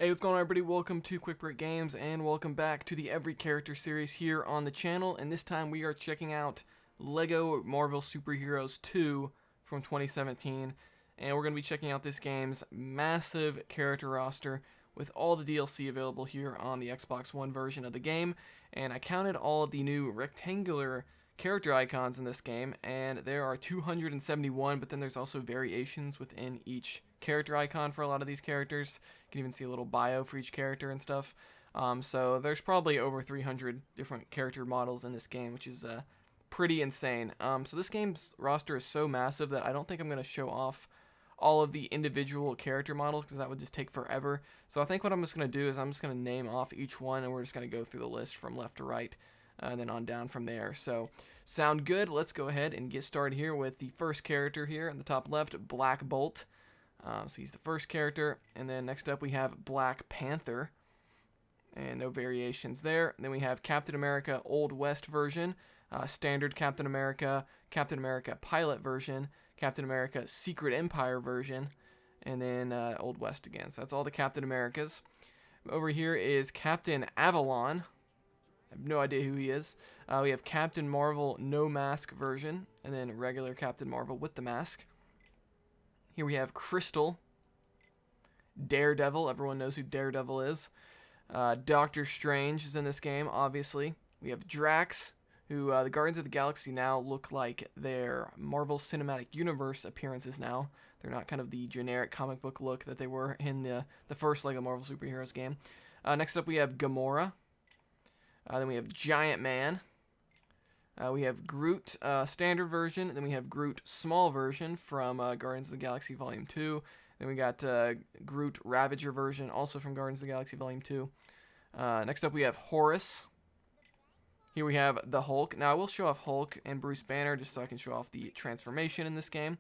Hey, what's going on, everybody? Welcome to Quick Break Games, and welcome back to the Every Character series here on the channel. And this time we are checking out Lego Marvel Superheroes 2 from 2017. And we're going to be checking out this game's massive character roster with all the DLC available here on the Xbox One version of the game. And I counted all of the new rectangular character icons in this game, and there are 271, but then there's also variations within each character icon for a lot of these characters. You can even see a little bio for each character and stuff. So there's probably over 300 different character models in this game, which is pretty insane. So this game's roster is so massive that I don't think I'm going to show off all of the individual character models because that would just take forever. So I think what I'm just going to do is I'm just going to name off each one, and we're just going to go through the list from left to right. And then on down from there. So, sound good? Let's go ahead and get started here with the first character here in the top left, Black Bolt. So he's the first character. And then next up we have Black Panther. And no variations there. And then we have Captain America Old West version, Standard Captain America Pilot version, Captain America Secret Empire version, and then Old West again. So that's all the Captain Americas. Over here is Captain Avalon. I have no idea who he is. We have Captain Marvel no mask version, and then regular Captain Marvel with the mask. Here we have Crystal, Daredevil. Everyone knows who Daredevil is. Doctor Strange is in this game, obviously. We have Drax, who the Guardians of the Galaxy now look like their Marvel Cinematic Universe appearances now. They're not kind of the generic comic book look that they were in the first Lego Marvel Superheroes game. Next up we have Gamora. Then we have Giant Man. We have Groot standard version. Then we have Groot small version from Guardians of the Galaxy Volume 2. Then we got Groot Ravager version, also from Guardians of the Galaxy Volume 2. Next up we have Horus. Here we have the Hulk. Now I will show off Hulk and Bruce Banner just so I can show off the transformation in this game.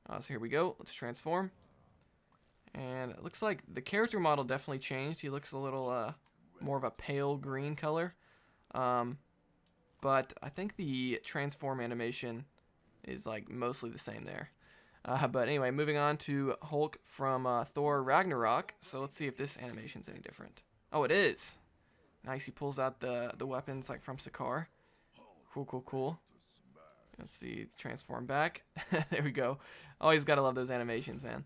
So here we go. Let's transform. And it looks like the character model definitely changed. He looks a little more of a pale green color. But I think the transform animation is like mostly the same there. But anyway, moving on to Hulk from Thor Ragnarok. So let's see if this animation's any different. Oh, it is. Nice. He pulls out the weapons like from Sakaar. Cool. Let's see. Transform back. There we go. Always gotta love those animations, man.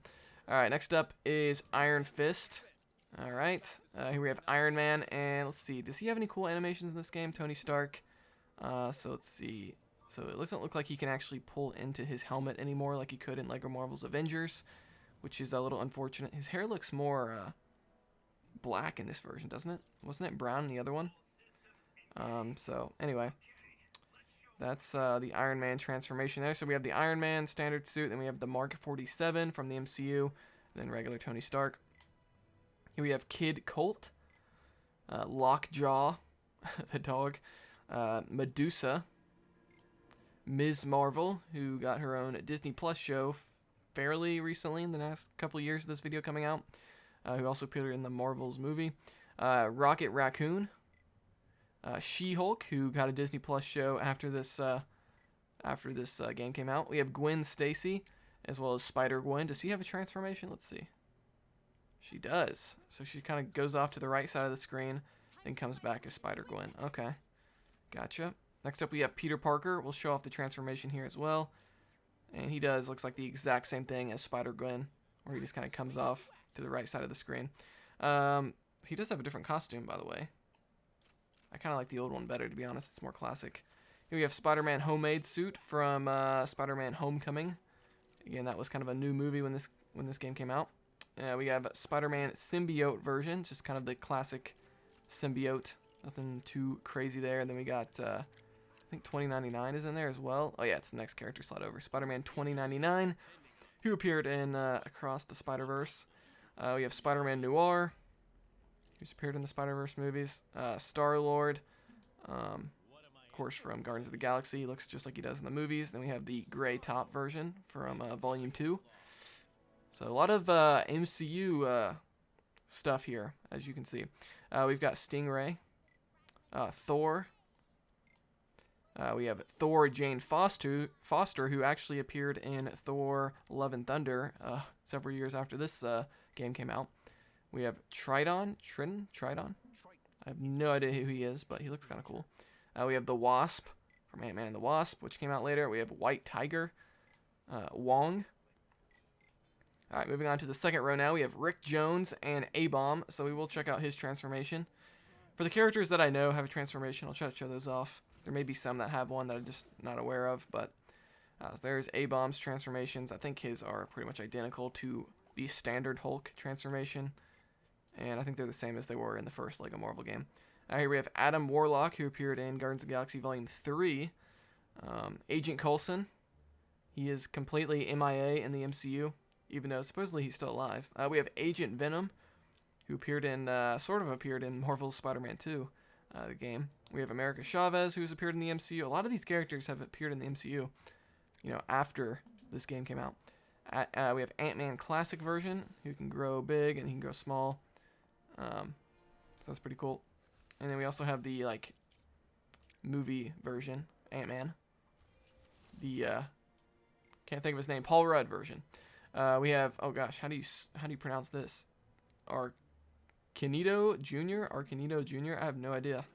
All right. Next up is Iron Fist. All right, here we have Iron Man, and let's see, does he have any cool animations in this game? Tony Stark. So let's see. So it doesn't look like he can actually pull into his helmet anymore like he could in Lego Marvel's Avengers, which is a little unfortunate. His hair looks more black in this version, doesn't it? Wasn't it brown in the other one? So anyway, that's the Iron Man transformation there. So we have the Iron Man standard suit, then we have the Mark 47 from the MCU, and then regular Tony Stark. Here we have Kid Colt, Lockjaw, the dog, Medusa, Ms. Marvel, who got her own Disney Plus show fairly recently in the last couple of years of this video coming out, who also appeared in the Marvels movie, Rocket Raccoon, She-Hulk, who got a Disney Plus show after this game came out. We have Gwen Stacy, as well as Spider-Gwen. Does she have a transformation? Let's see. She does. So she kind of goes off to the right side of the screen and comes back as Spider-Gwen. Okay. Gotcha. Next up we have Peter Parker. We'll show off the transformation here as well. And he looks like the exact same thing as Spider-Gwen, where he just kind of comes off to the right side of the screen. He does have a different costume, by the way. I kind of like the old one better, to be honest. It's more classic. Here we have Spider-Man homemade suit from Spider-Man Homecoming. Again, that was kind of a new movie when this game came out. We have Spider-Man symbiote version, just kind of the classic symbiote. Nothing too crazy there. And then we got, I think 2099 is in there as well. Oh yeah, it's the next character slide over. Spider-Man 2099, who appeared in Across the Spider-Verse. We have Spider-Man Noir, who's appeared in the Spider-Verse movies. Star-Lord, of course from Guardians of the Galaxy. He looks just like he does in the movies. Then we have the gray top version from Volume 2. So a lot of MCU stuff here, as you can see. We've got Stingray, Thor. We have Thor Jane Foster, who actually appeared in Thor Love and Thunder several years after this game came out. We have Tridon. I have no idea who he is, but he looks kind of cool. We have the Wasp from Ant-Man and the Wasp, which came out later. We have White Tiger, Wong. All right, moving on to the second row now. We have Rick Jones and A-Bomb, so we will check out his transformation. For the characters that I know have a transformation, I'll try to show those off. There may be some that have one that I'm just not aware of, but so there's A-Bomb's transformations. I think his are pretty much identical to the standard Hulk transformation, and I think they're the same as they were in the first Lego Marvel game. Here we have Adam Warlock, who appeared in Guardians of the Galaxy Volume 3. Agent Coulson. He is completely MIA in the MCU, even though supposedly he's still alive. We have Agent Venom, who appeared in, sort of appeared in Marvel's Spider-Man 2, the game. We have America Chavez, who's appeared in the MCU. A lot of these characters have appeared in the MCU, you know, after this game came out. We have Ant-Man Classic version, who can grow big and he can grow small. So that's pretty cool. And then we also have the, like, movie version, Ant-Man. The, can't think of his name, Paul Rudd version. We have, oh gosh, how do you pronounce this? Arcanito Jr.? I have no idea.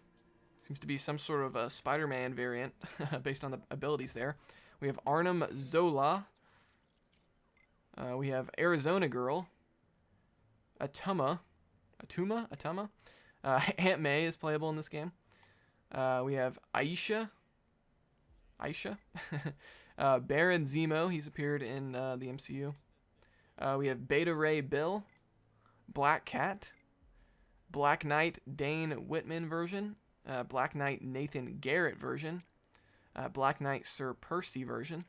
Seems to be some sort of a Spider-Man variant based on the abilities there. We have Arnim Zola. We have Arizona Girl. Atuma. Aunt May is playable in this game. We have Aisha. Baron Zemo, he's appeared in the MCU. We have Beta Ray Bill. Black Cat. Black Knight Dane Whitman version. Black Knight Nathan Garrett version. Black Knight Sir Percy version.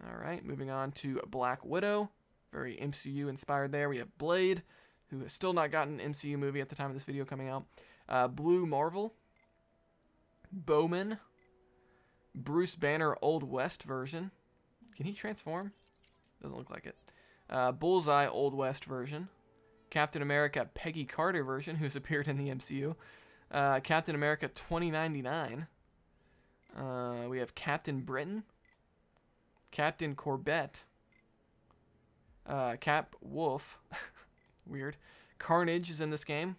Alright, moving on to Black Widow. Very MCU inspired there. We have Blade, who has still not gotten an MCU movie at the time of this video coming out. Blue Marvel. Bowman. Bruce Banner Old West version. Can he transform? Doesn't look like it. Bullseye Old West version. Captain America Peggy Carter version, who's appeared in the MCU. Captain America 2099. We have Captain Britain. Captain Corbett. Cap Wolf. Weird. Carnage is in this game.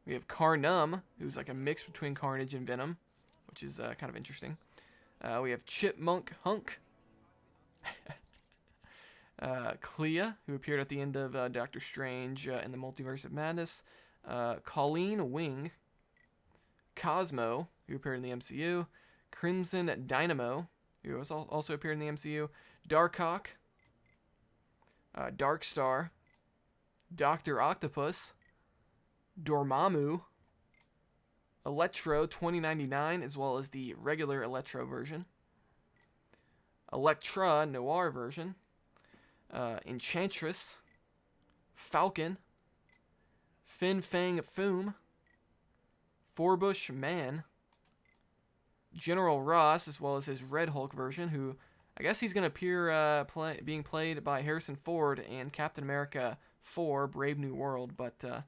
We have Carnum, who's like a mix between Carnage and Venom, which is kind of interesting. We have Chipmunk Hunk. Clea, who appeared at the end of Doctor Strange in the Multiverse of Madness. Colleen Wing. Cosmo, who appeared in the MCU. Crimson Dynamo, who also appeared in the MCU. Darkhawk. Darkstar. Dr. Octopus. Dormammu. Electro 2099, as well as the regular Electro version. Electra Noir version. Enchantress. Falcon. Fin Fang Foom. Forbush Man. General Ross, as well as his Red Hulk version, who I guess he's going to appear being played by Harrison Ford in Captain America 4, Brave New World, but at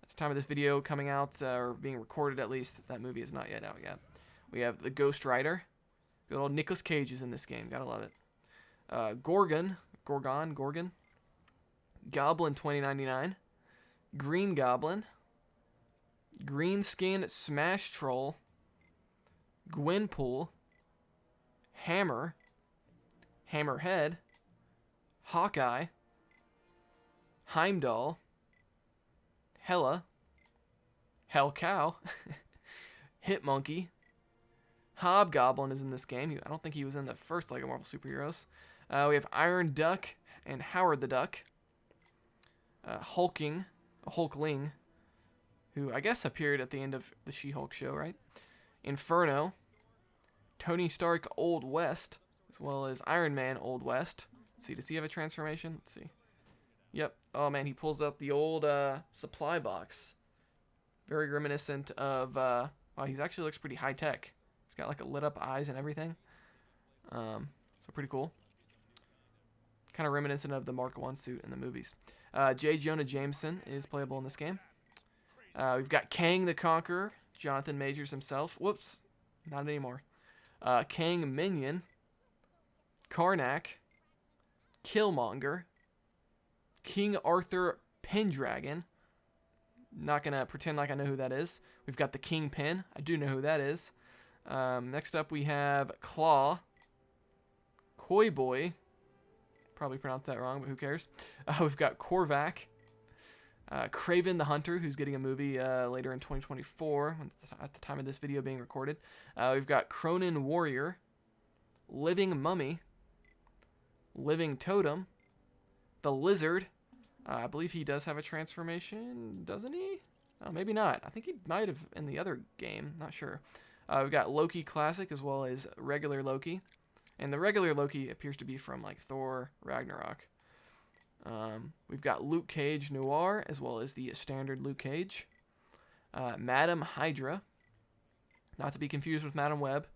the time of this video coming out, or being recorded at least, that movie is not yet out yet. We have the Ghost Rider. Good old Nicolas Cage is in this game. Gotta love it. Gorgon. Goblin 2099. Green Goblin. Greenskin Smash Troll. Gwenpool. Hammer. Hammerhead. Hawkeye. Heimdall. Hela. Hellcow. Hitmonkey. Hobgoblin is in this game. I don't think he was in the first Lego Marvel Superheroes. We have Iron Duck and Howard the Duck. Hulkling, who I guess appeared at the end of the She-Hulk show, right? Inferno. Tony Stark Old West, as well as Iron Man Old West. Let's see, does he have a transformation? Let's see. Yep. Oh man, he pulls up the old supply box. Very reminiscent of, wow, he actually looks pretty high tech. He's got like a lit up eyes and everything. So pretty cool. Kind of reminiscent of the Mark I suit in the movies. J. Jonah Jameson is playable in this game. We've got Kang the Conqueror, Jonathan Majors himself. Whoops, not anymore. Kang Minion. Karnak. Killmonger. King Arthur Pendragon. Not going to pretend like I know who that is. We've got the Kingpin. I do know who that is. Next up, we have Claw. Koi Boy. Probably pronounced that wrong, but who cares? We've got Korvac. Kraven the Hunter, who's getting a movie later in 2024, at the time of this video being recorded. We've got Cronin Warrior. Living Mummy. Living Totem. The Lizard. I believe he does have a transformation, doesn't he? Oh, maybe not. I think he might have in the other game. Not sure. We've got Loki Classic as well as regular Loki. And the regular Loki appears to be from like Thor Ragnarok. We've got Luke Cage Noir as well as the standard Luke Cage. Madam Hydra. Not to be confused with Madam Web.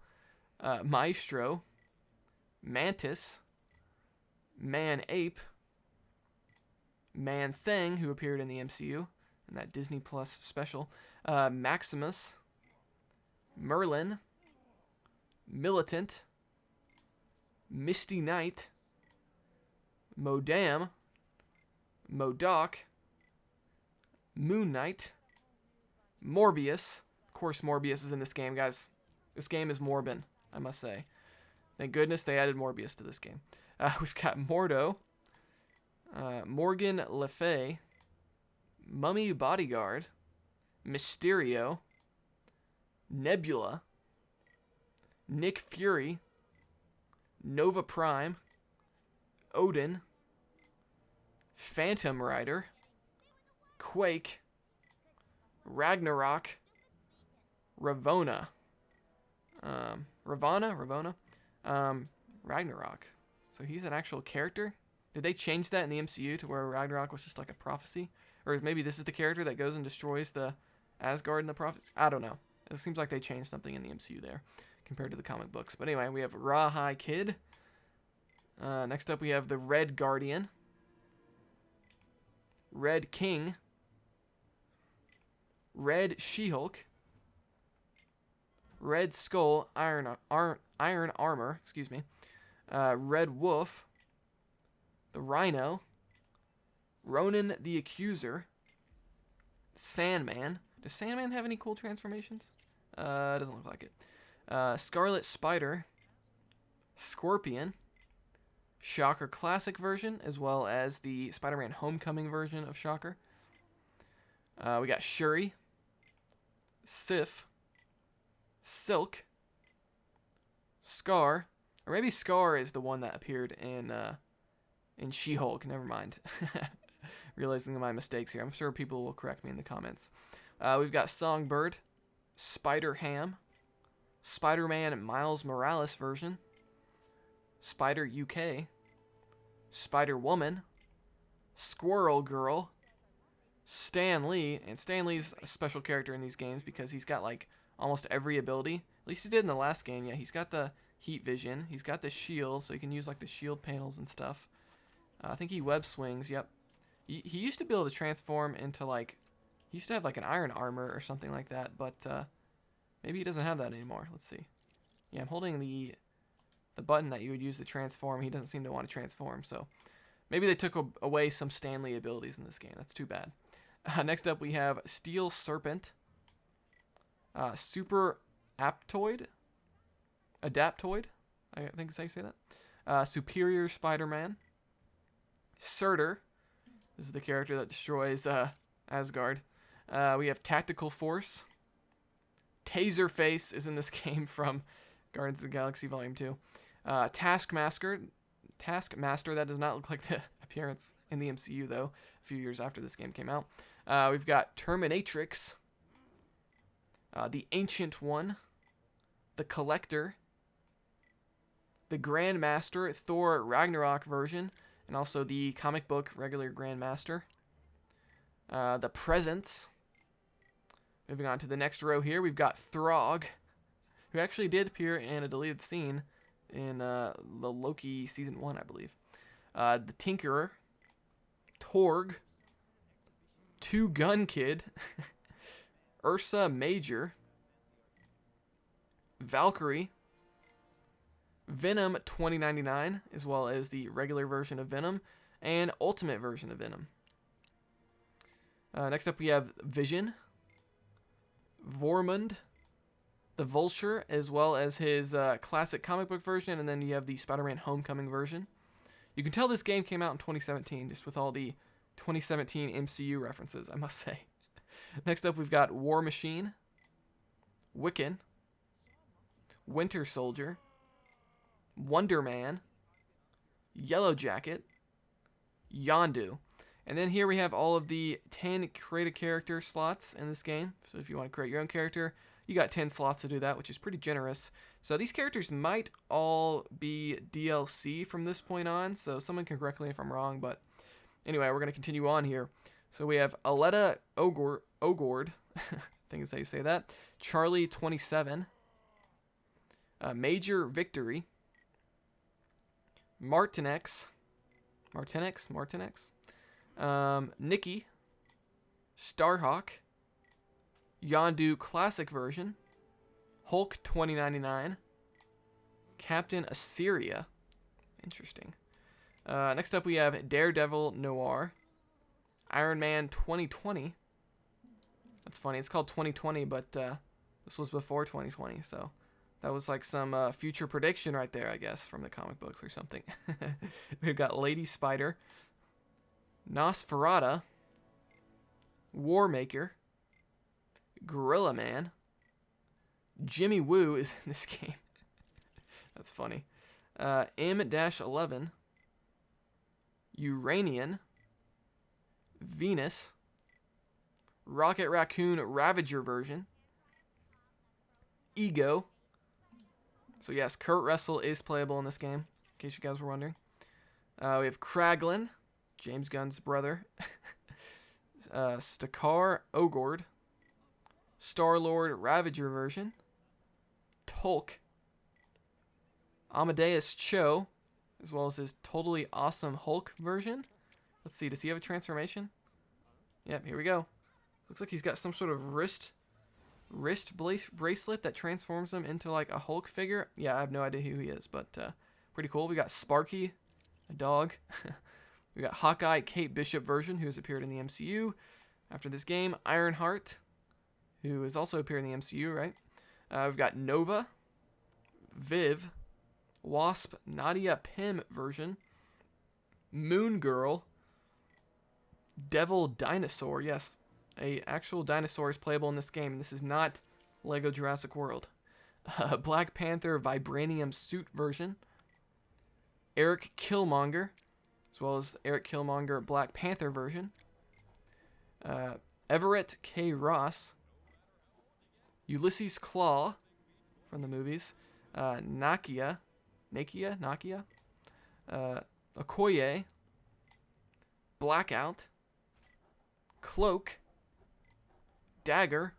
Maestro. Mantis. Man Ape. Man Thing, who appeared in the MCU in that Disney Plus special. Maximus. Merlin. Militant. Misty Knight. Modam. Modoc. Moon Knight. Morbius. Of course, Morbius is in this game, guys. This game is Morbin, I must say. Thank goodness they added Morbius to this game. We've got Mordo. Morgan Le Fay. Mummy Bodyguard. Mysterio. Nebula. Nick Fury. Nova Prime. Odin. Phantom Rider. Quake. Ragnarok. Ravonna. Ravonna? Ragnarok. So he's an actual character? Did they change that in the MCU to where Ragnarok was just like a prophecy? Or maybe this is the character that goes and destroys the Asgard and the prophets? I don't know. It seems like they changed something in the MCU there compared to the comic books. But anyway, we have Rawhide Kid. Next up, we have the Red Guardian. Red King. Red She-Hulk. Red Skull, Iron Armor, excuse me. Red Wolf. The Rhino. Ronan the Accuser. Sandman. Does Sandman have any cool transformations? Doesn't look like it. Scarlet Spider. Scorpion. Shocker Classic version, as well as the Spider-Man Homecoming version of Shocker. We got Shuri. Sif. Silk. Scar. Or maybe Scar is the one that appeared in She-Hulk. Never mind. Realizing my mistakes here. I'm sure people will correct me in the comments. We've got Songbird. Spider-Ham. Spider-Man Miles Morales version. Spider UK. Spider-Woman. Squirrel Girl. Stan Lee. And Stan Lee's a special character in these games because he's got like almost every ability. At least he did in the last game. Yeah, he's got the heat vision. He's got the shield, so he can use like the shield panels and stuff. I think he web swings. Yep. He used to be able to transform into like... He used to have like an iron armor or something like that, but maybe he doesn't have that anymore. Let's see. Yeah, I'm holding the button that you would use to transform. He doesn't seem to want to transform, so maybe they took away some Stan Lee abilities in this game. That's too bad. Next up, we have Steel Serpent. Super Adaptoid, I think is how you say that. Superior Spider-Man. Surtur. This is the character that destroys Asgard. We have Tactical Force. Taserface is in this game from Guardians of the Galaxy Volume 2. Taskmaster, that does not look like the appearance in the MCU, though, a few years after this game came out. We've got Terminatrix. The Ancient One. The Collector. The Grandmaster, Thor Ragnarok version, and also the comic book regular Grandmaster. The Presence. Moving on to the next row here, we've got Throg, who actually did appear in a deleted scene in the Loki Season 1, I believe. The Tinkerer. Torg. Two Gun Kid. Ursa Major. Valkyrie. Venom 2099, as well as the regular version of Venom and Ultimate version of Venom. Next up, we have Vision, Vormund, the Vulture, as well as his classic comic book version, and then you have the Spider-Man Homecoming version. You can tell this game came out in 2017, just with all the 2017 MCU references, I must say. Next up, we've got War Machine, Wiccan, Winter Soldier, Wonder Man, Yellow Jacket, Yondu. And then here we have all of the 10 create a character slots in this game. So if you want to create your own character, you got 10 slots to do that, which is pretty generous. So these characters might all be DLC from this point on, so someone can correct me if I'm wrong, but anyway, we're going to continue on here. So we have Aletta Ogord, I think is how you say that, Charlie 27, Major Victory, Martinex, Nikki, Starhawk, Yondu Classic Version, Hulk 2099, Captain Assyria. Interesting. Next up we have Daredevil Noir, Iron Man 2020. That's funny. It's called 2020, but this was before 2020, so that was like some future prediction right there, I guess, from the comic books or something. We've got Lady Spider, Nosferatu, Warmaker, Gorilla Man, Jimmy Woo is in this game. That's funny. M-11, Uranian, Venus, Rocket Raccoon Ravager version, Ego. So yes, Kurt Russell is playable in this game, in case you guys were wondering. We have Kraglin, James Gunn's brother, Stakar Ogord, Star-Lord Ravager version, Tolk, Amadeus Cho, as well as his totally awesome Hulk version. Let's see, does he have a transformation? Yep, here we go. Looks like he's got some sort of wrist bracelet that transforms him into like a Hulk figure. Yeah, I have no idea who he is, but pretty cool. We got Sparky, a dog. We got Hawkeye Kate Bishop version, who has appeared in the MCU after this game. Ironheart, who has also appeared in the MCU, right? We've got Nova, Viv, Wasp Nadia Pym version, Moon Girl, Devil Dinosaur. Yes, a actual dinosaur is playable in this game, and this is not Lego Jurassic World. Black Panther Vibranium suit version, Eric Killmonger, as well as Eric Killmonger Black Panther version, Everett K. Ross, Ulysses Claw from the movies, Nakia, Okoye, Blackout, Cloak, Dagger,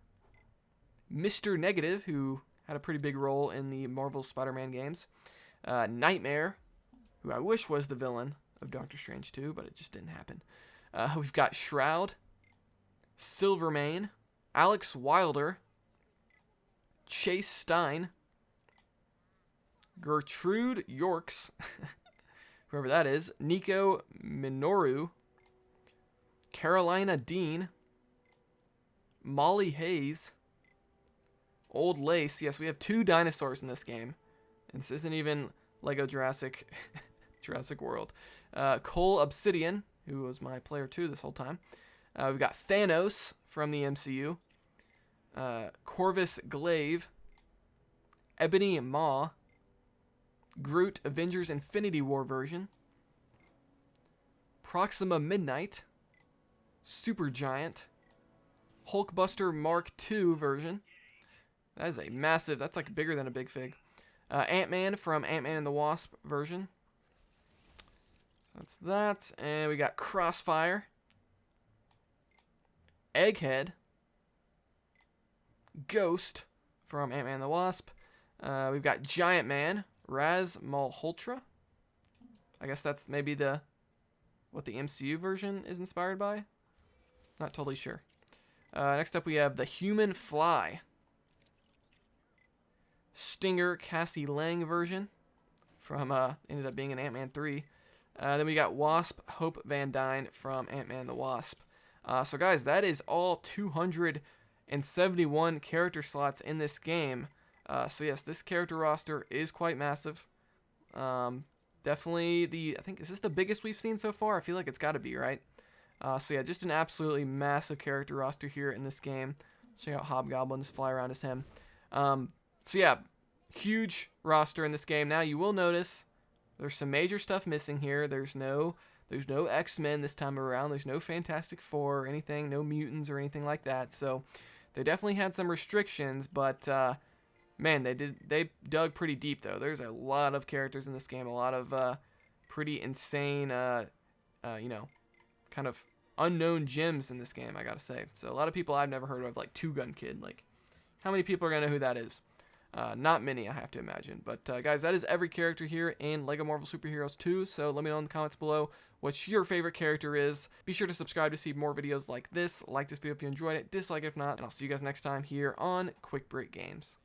Mr. Negative, who had a pretty big role in the Marvel Spider-Man games, Nightmare, who I wish was the villain of Doctor Strange 2, but it just didn't happen. We've got Shroud, Silvermane, Alex Wilder, Chase Stein, Gertrude Yorks, whoever that is, Nico Minoru, Carolina Dean, Molly Hayes, Old Lace. Yes, we have 2 dinosaurs in this game. And this isn't even Lego Jurassic World. Cole Obsidian, who was my player 2 this whole time. We've got Thanos from the MCU. Corvus Glaive, Ebony Maw, Groot Avengers Infinity War version, Proxima Midnight, Supergiant, Hulkbuster Mark II version. That is a massive, that's like bigger than a big fig. Ant-Man from Ant-Man and the Wasp version. That's that. And we got Crossfire, Egghead, Ghost from Ant-Man and the Wasp. We've got Giant Man, Raz Malhotra. I guess that's maybe what the MCU version is inspired by. Not totally sure. Next up we have the Human Fly, Stinger Cassie Lang version from ended up being in Ant-Man 3. Then we got Wasp Hope Van Dyne from Ant-Man and the Wasp. So guys, that is all 271 character slots in this game. So yes, this character roster is quite massive. Definitely I think, is this the biggest we've seen so far? I feel like it's got to be, right? So yeah, just an absolutely massive character roster here in this game. Check out Hobgoblins, fly around as him. So yeah, huge roster in this game. Now you will notice there's some major stuff missing here. There's no X-Men this time around. There's no Fantastic Four or anything, no mutants or anything like that. So they definitely had some restrictions, but man, they dug pretty deep though. There's a lot of characters in this game, a lot of pretty insane kind of unknown gems in this game, I gotta say. So a lot of people I've never heard of, like Two Gun Kid. Like, how many people are gonna know who that is? Not many, I have to imagine. But guys, that is every character here in LEGO Marvel Superheroes 2. So let me know in the comments below what your favorite character is. Be sure to subscribe to see more videos like this. Like this video if you enjoyed it, dislike it if not, and I'll see you guys next time here on Quick Break Games.